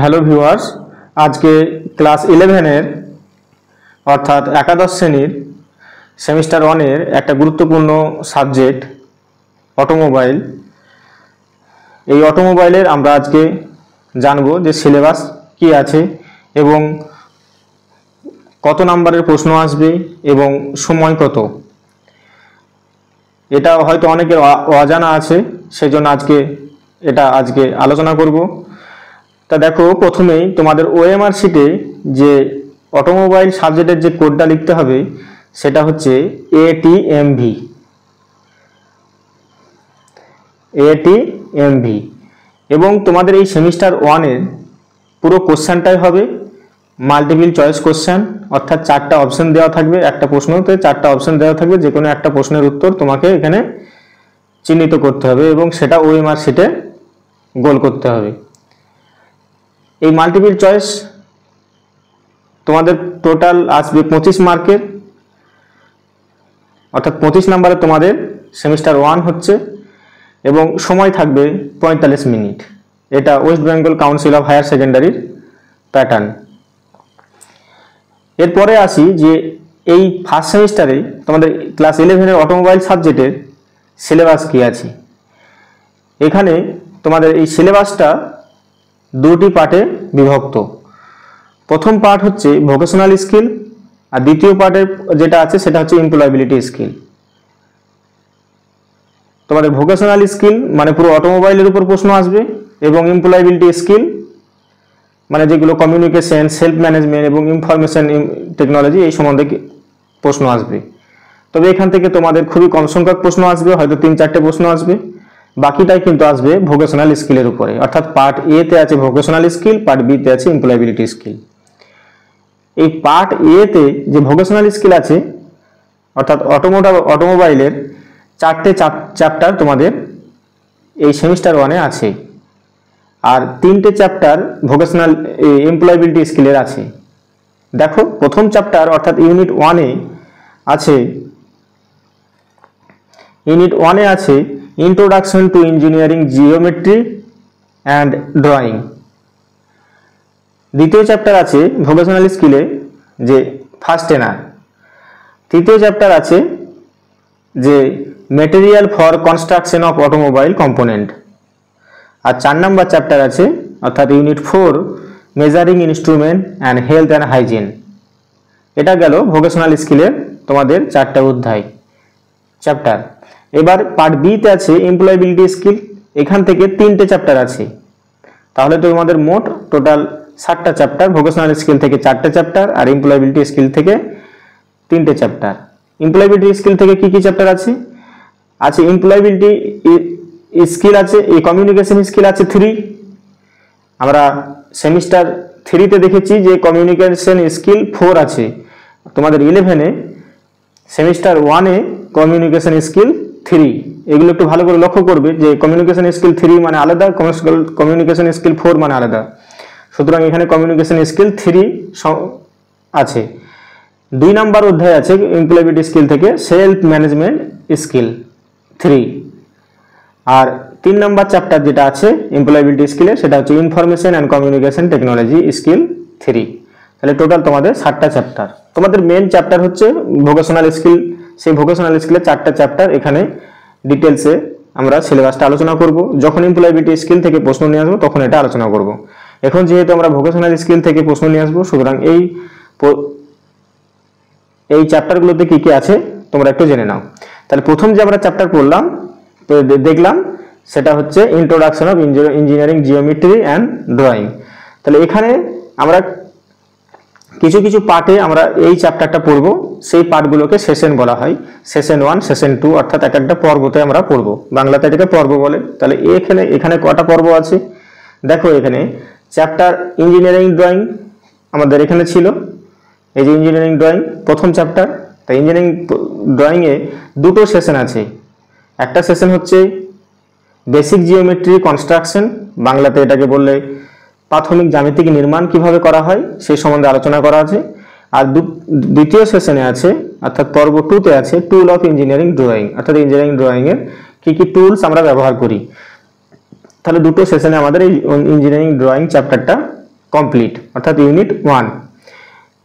Hello viewers, আজকে class 11-এর অর্থাৎ একাদশ শ্রেণীর সেমিস্টার 1-এর একটা গুরুত্বপূর্ণ সাবজেক্ট অটোমোবাইল। এই অটোমোবাইলের আমরা আজকে জানবো যে সিলেবাস কি আছে এবং কত নাম্বারের প্রশ্ন আসবে এবং সময় কত। এটা হয়তো অনেকের অজানা আছে, সেজন্য আজকে আলোচনা করব। তা দেখো, প্রথমেই তোমাদের ওএমআর শিটে যে অটোমোবাইল সাবজেক্টের যে কোডটা লিখতে হবে সেটা হচ্ছে ATMV এবং তোমাদের এই সেমিস্টার 1-এর পুরো কোশ্চেনটাই হবে মাল্টিপল চয়েস কোশ্চেন, অর্থাৎ 4টা অপশন দেওয়া থাকবে। একটা প্রশ্নতে 4টা অপশন দেওয়া থাকবে, যে কোনো একটা প্রশ্নের উত্তর তোমাকে এখানে চিহ্নিত করতে হবে এবং সেটা ওএমআর শিটে গোল করতে হবে। এই মাল্টিপল চয়েস তোমাদের টোটাল আসবে 25 মার্কের, অর্থাৎ 25 নম্বরে তোমাদের সেমিস্টার 1 হচ্ছে এবং সময় থাকবে 45 মিনিট। এটা West Bengal council of higher সেকেন্ডারির প্যাটার্ন। এরপরে আসি যে এই ফার্স্ট সেমিস্টারে তোমাদের ক্লাস 11-এর অটোমোবাইল সাবজেক্টের সিলেবাস কি আছে। এখানে তোমাদের এই সিলেবাসটা দুটি পার্টে বিভক্ত। প্রথম পার্ট হচ্ছে ভোকেশনাল স্কিল আর দ্বিতীয় পার্টের যেটা আছে সেটা হচ্ছে এমপ্লয়াবিলিটি স্কিল। তোমাদের ভোকেশনাল স্কিল মানে পুরো অটোমোবাইলের উপর প্রশ্ন আসবে এবং এমপ্লয়াবিলিটি স্কিল মানে যেগুলো কমিউনিকেশন, সেলফ ম্যানেজমেন্ট এবং ইনফরমেশন টেকনোলজি এই সম্বন্ধে প্রশ্ন আসবে। তবে এখান থেকে তোমাদের খুবই কম সংখ্যক প্রশ্ন আসবে, হয়তো 3-4টে প্রশ্ন আসবে, বাকিটাই কিন্তু আসবে ভোকেশনাল স্কিলের উপরে। অর্থাৎ পার্ট এ তে আছে ভোকেশনাল স্কিল, পার্ট বি তে আছে এমপ্লয়াবিলিটি স্কিল। এই পার্ট এ তে যে ভোকেশনাল স্কিল আছে অর্থাৎ অটোমোবাইলের 4টে চ্যাপ্টার তোমাদের এই সেমিস্টার 1-এ আছে আর 3টে চ্যাপ্টার ভোকেশনাল এমপ্লয়াবিলিটি স্কিলের আছে। দেখো, প্রথম চ্যাপ্টার অর্থাৎ ইউনিট 1-এ আছে introduction to engineering geometry and drawing. দ্বিতীয় চ্যাপ্টার আছে ভোকেশনাল স্কিলে যে ফার্স্ট এনার। তৃতীয় চ্যাপ্টার আছে যে material for construction of automobile component. আর 4 নম্বর চ্যাপ্টার আছে অর্থাৎ unit 4 measuring instrument and health and hygiene. এটা গেল ভোকেশনাল স্কিলের তোমাদের 4টা অধ্যায় চ্যাপ্টার। এবার পার্ট বি তে আছে এমপ্লয়াবিলিটি স্কিল। এখান থেকে 3টে চ্যাপ্টার আছে, তাহলে তো তোমাদের মোট টোটাল 7টা চ্যাপ্টার। ভোকেশনাল স্কিল থেকে 4টে চ্যাপ্টার আর এমপ্লয়াবিলিটি স্কিল থেকে 3টে চ্যাপ্টার। এমপ্লয়াবিলিটি স্কিল থেকে কি কি চ্যাপ্টার আছে? এমপ্লয়াবিলিটি স্কিল আছে, এই কমিউনিকেশন স্কিল আছে 3। আমরা সেমিস্টার 3-তে দেখেছি যে কমিউনিকেশন স্কিল 4 আছে। তোমাদের 11-এ সেমিস্টার 1-এ কমিউনিকেশন স্কিল 3। এগুলো একটু ভালো করে লক্ষ্য করবে যে কমিউনিকেশন স্কিল 3 মানে আলাদা, কমিউনিকেশন স্কিল 4 মানে আলাদা। সুতরাং এখানে কমিউনিকেশন স্কিল 3 আছে। 2 নম্বর অধ্যায় আছে এমপ্লয়াবিলিটি স্কিল থেকে সেলফ ম্যানেজমেন্ট স্কিল 3। আর 3 নম্বর চ্যাপ্টার যেটা আছে এমপ্লয়াবিলিটি স্কিলে সেটা হচ্ছে information and communication technology skill 3। তাহলে টোটাল তোমাদের 7টা চ্যাপ্টার। তোমাদের মেন চ্যাপ্টার হচ্ছে ভোকেশনাল স্কিল। সেই ভোকেশনাল স্কিলের 4টা চ্যাপ্টার এখানে ডিটেলসে আমরা সিলেবাসটা আলোচনা করব। যখন এমপ্লয়াবিলিটি স্কিল থেকে প্রশ্ন নিয়ে আসবো তখন এটা আলোচনা করব। এখন যেহেতু আমরা ভোকেশনাল স্কিল থেকে প্রশ্ন নিয়ে আসবো, সুতরাং এই চ্যাপ্টারগুলোতে কি কি আছে তোমরা একটু জেনে নাও। তাহলে প্রথম যে আমরা চ্যাপ্টার পড়লাম দেখলাম সেটা হচ্ছে introduction of engineering geometry and drawing. তাহলে এখানে আমরা কিছু কিছু পার্টে আমরা এই চ্যাপ্টারটা পড়বো। সেই পার্টগুলোকে সেশন বলা হয়, সেশন 1, সেশন 2, অর্থাৎ একটা পর্বতে আমরা পড়বো। বাংলাতে এটাকে পর্ব বলে। তাহলে এখানে কটা পর্ব আছে দেখো। এখানে চ্যাপ্টার ইঞ্জিনিয়ারিং ড্রয়িং আমাদের এখানে ছিল, এই যে ইঞ্জিনিয়ারিং ড্রয়িং প্রথম চ্যাপ্টার। তাই ইঞ্জিনিয়ারিং ড্রয়িংয়ে 2টো সেশন আছে। একটা সেশন হচ্ছে বেসিক জিওমেট্রি কনস্ট্রাকশন, বাংলাতে এটাকে বললে প্রাথমিক জ্যামিতিক নির্মাণ কিভাবে করা হয় সেই সম্বন্ধে আলোচনা করা আছে। আর দ্বিতীয় সেশনে আছে অর্থাৎ পর্ব 2-তে আছে টুল অফ ইঞ্জিনিয়ারিং ড্রয়িং, অর্থাৎ ইঞ্জিনিয়ারিং ড্রয়িং এর কি কি টুলস আমরা ব্যবহার করি। তাহলে দুটো সেশনে আমাদের এই ইঞ্জিনিয়ারিং ড্রয়িং চ্যাপ্টারটা কমপ্লিট, অর্থাৎ ইউনিট 1।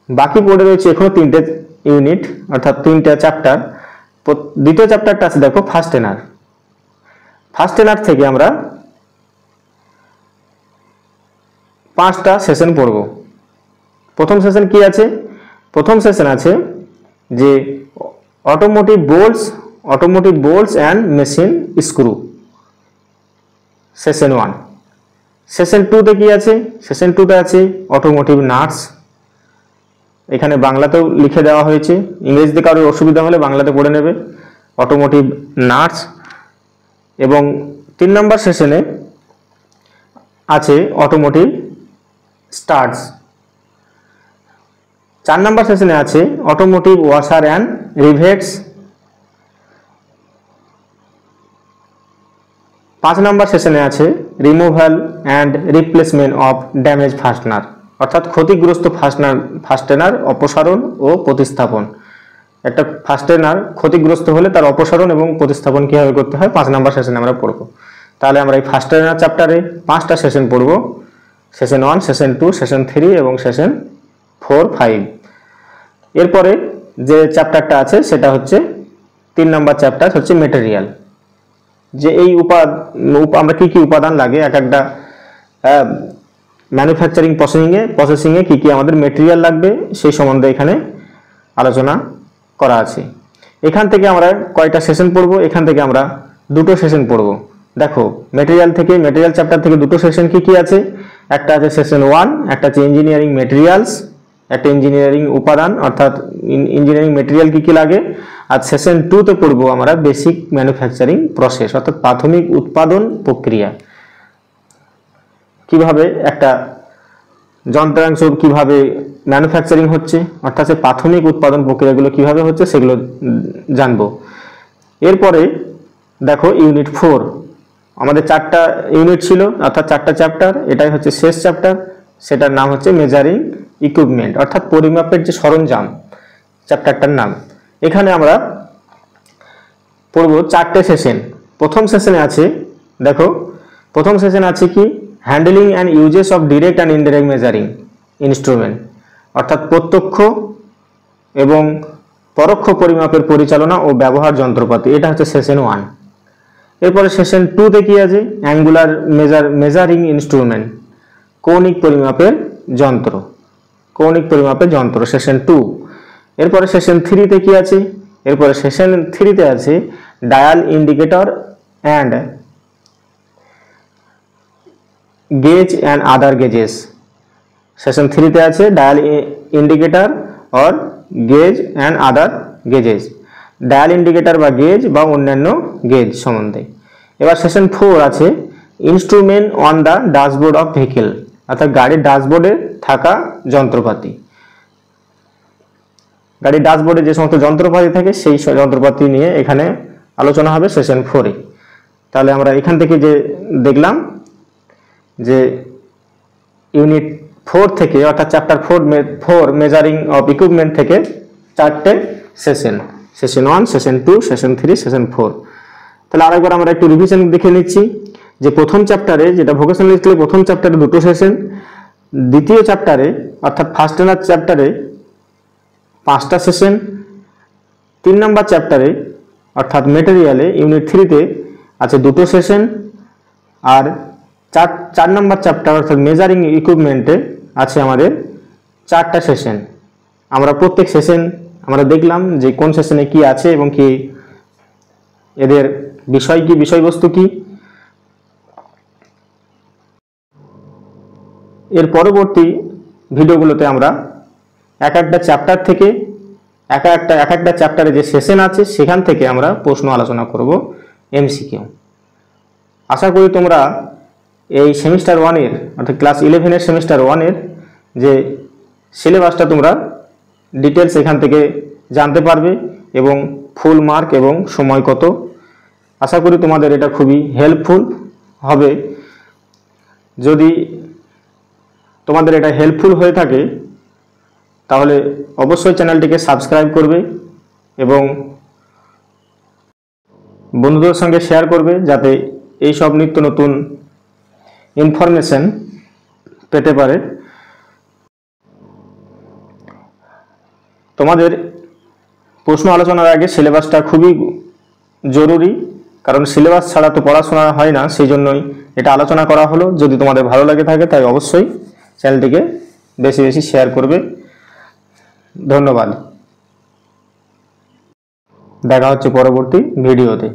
বাকি পড়ে রয়েছে এখনো 3টে ইউনিট, অর্থাৎ 3টা চ্যাপ্টার। দ্বিতীয় চ্যাপ্টারটা আছে দেখো ফার্স্ট এনার। ফার্স্ট এনার থেকে আমরা 5টা সেশন পড়ব। প্রথম সেশন কি আছে? প্রথম সেশন আছে যে automotive bolts and machine screw, session 1। Session 2তে কি আছে? সেশন 2তে আছে অটোমোটিভ নাটস। এখানে বাংলাতেও লিখে দেওয়া হয়েছে, ইংরেজিতে কারোর অসুবিধা হলে বাংলাতে পড়ে নেবে, অটোমোটিভ নাটস। এবং 3 নম্বর সেশনে আছে অটোমোটিভ স্টার্টস। 4 নম্বর সেশনে আছে অটোমোটিভ ওয়াশার অ্যান্ড রিভেটস। 5 নম্বর সেশনে আছে removal and replacement of damage fastener, অর্থাৎ ক্ষতিগ্রস্ত ফাস্টেনার অপসারণ ও প্রতিস্থাপন। একটা ফাস্টেনার ক্ষতিগ্রস্ত হলে তার অপসারণ এবং প্রতিস্থাপন কীভাবে করতে হয় 5 নম্বর সেশনে আমরা পড়ব। তাহলে আমরা এই ফাস্টেনার চ্যাপ্টারে 5টা সেশন পড়ব, সেশন 1, সেশন 2, সেশন 3 এবং সেশন 4, 5। এরপরে যে চ্যাপ্টারটা আছে সেটা হচ্ছে 3 নম্বর চ্যাপ্টার, হচ্ছে মেটেরিয়াল। যে এই আমরা কি কি উপাদান লাগে এক একটা ম্যানুফ্যাকচারিং প্রসেসিংয়ে কি কি আমাদের মেটেরিয়াল লাগবে সেই সম্বন্ধে এখানে আলোচনা করা আছে। এখান থেকে আমরা কয়টা সেশন পড়ব? এখান থেকে আমরা 2টো সেশন পড়ব। দেখো মেটেরিয়াল চ্যাপ্টার থেকে 2টো সেশন কি কি আছে? একটা আছে সেশন 1, একটা আছে ইঞ্জিনিয়ারিং মেটেরিয়ালস, একটা ইঞ্জিনিয়ারিং উপাদান অর্থাৎ ইঞ্জিনিয়ারিং মেটেরিয়াল কি কি লাগে। আর সেশন 2তে পড়ব আমরা বেসিক ম্যানুফ্যাকচারিং প্রসেস, অর্থাৎ প্রাথমিক উৎপাদন প্রক্রিয়া। কিভাবে একটা যন্ত্রাংশ কিভাবে ম্যানুফ্যাকচারিং হচ্ছে, অর্থাৎ প্রাথমিক উৎপাদন প্রক্রিয়াগুলো কিভাবে হচ্ছে সেগুলো জানবো। এরপরে দেখো ইউনিট 4, আমাদের 4টা ইউনিট ছিল, অর্থাৎ 4টা চ্যাপ্টার। এটাই হচ্ছে শেষ চ্যাপ্টার, সেটার নাম হচ্ছে মেজারিং ইকুইপমেন্ট, অর্থাৎ পরিমাপের যে সরঞ্জাম, চ্যাপ্টারটার নাম। এখানে আমরা পড়ব 4টে সেশন। প্রথম সেশনে আছে দেখো, প্রথম সেশন আছে কি? Handling and uses of direct and indirect measuring instrument, অর্থাৎ প্রত্যক্ষ এবং পরোক্ষ পরিমাপের পরিচালনা ও ব্যবহার যন্ত্রপাতি। এটা হচ্ছে সেশন 1। এরপরে সেশন 2তে কি আছে? অ্যাঙ্গুলার মেজারিং ইনস্ট্রুমেন্ট, কৌণিক পরিমাপের যন্ত্র, সেশন 2। এরপরে সেশন 3তে কি আছে? এরপরে সেশন 3তে আছে dial indicator and gauge and other gauges. Session 3তে আছে dial indicator or gauge and other gauges, dial indicator বা গেজ বা অন্যান্য গেজ সম্বন্ধে। এবার সেশন 4 আছে instrument on the dashboard of vehicle, অর্থাৎ গাড়ির ড্যাশবোর্ডে থাকা যন্ত্রপাতি। গাড়ির ড্যাশবোর্ডে যে সমস্ত যন্ত্রপাতি থাকে সেই যন্ত্রপাতি নিয়ে এখানে আলোচনা হবে সেশন 4-এ। তাহলে আমরা এখান থেকে যে দেখলাম যে ইউনিট 4 থেকে, অর্থাৎ চ্যাপ্টার 4 মেজারিং অফ ইকুইপমেন্ট থেকে 4টে session, session 1, session 2, session 3, session 4। তাহলে আরেকবার আমরা একটু রিভিশন দেখে নিচ্ছি যে প্রথম চ্যাপ্টারে, যেটা ভোকেশনাল স্কিলে, প্রথম চ্যাপ্টারে 2টো সেশন, দ্বিতীয় চ্যাপ্টারে অর্থাৎ ফার্স্ট এনার চ্যাপ্টারে 5টা সেশন, 3 নম্বর চ্যাপ্টারে অর্থাৎ মেটেরিয়ালে ইউনিট 3তে আছে 2টো সেশন, আর 4 নম্বর চ্যাপ্টার অর্থাৎ মেজারিং ইকুইপমেন্টে আছে আমাদের 4টা সেশন। আমরা প্রত্যেক সেশন আমরা দেখলাম যে কোন সেশনে কি আছে এবং কি এদের বিষয় কি, বিষয়বস্তু কি। এর পরবর্তী ভিডিওগুলোতে আমরা এক একটা চ্যাপ্টার থেকে এক একটা চ্যাপ্টারে যে সেশন আছে সেখান থেকে আমরা প্রশ্ন আলোচনা করব, এমসিকিউ। আশা করি তোমরা এই সেমিস্টার 1-এর অর্থাৎ ক্লাস 11-এর সেমিস্টার 1-এর যে সিলেবাসটা তোমরা ডিটেলস এখান থেকে জানতে পারবে এবং ফুল মার্ক এবং সময় কত। আশা করি তোমাদের এটা খুবই হেল্পফুল হবে। যদি তোমাদের এটা হেল্পফুল হয়ে থাকে তাহলে অবশ্যই চ্যানেলটিকে সাবস্ক্রাইব করবে এবং বন্ধুদের সঙ্গে শেয়ার করবে, যাতে এই সব নিত্য নতুন ইনফরমেশন পেতে পারে। তোমাদের প্রশ্ন আলোচনার আগে সিলেবাসটা খুবই জরুরি, কারণ সিলেবাস ছাড়া তো পড়াশোনা হয় না, সেই জন্যই এটা আলোচনা করা হলো। যদি তোমাদের ভালো লাগে থাকে তাই অবশ্যই চ্যানেলটিকে বেশি বেশি শেয়ার করবে। ধন্যবাদ। দেখা হচ্ছে পরবর্তী ভিডিওতে।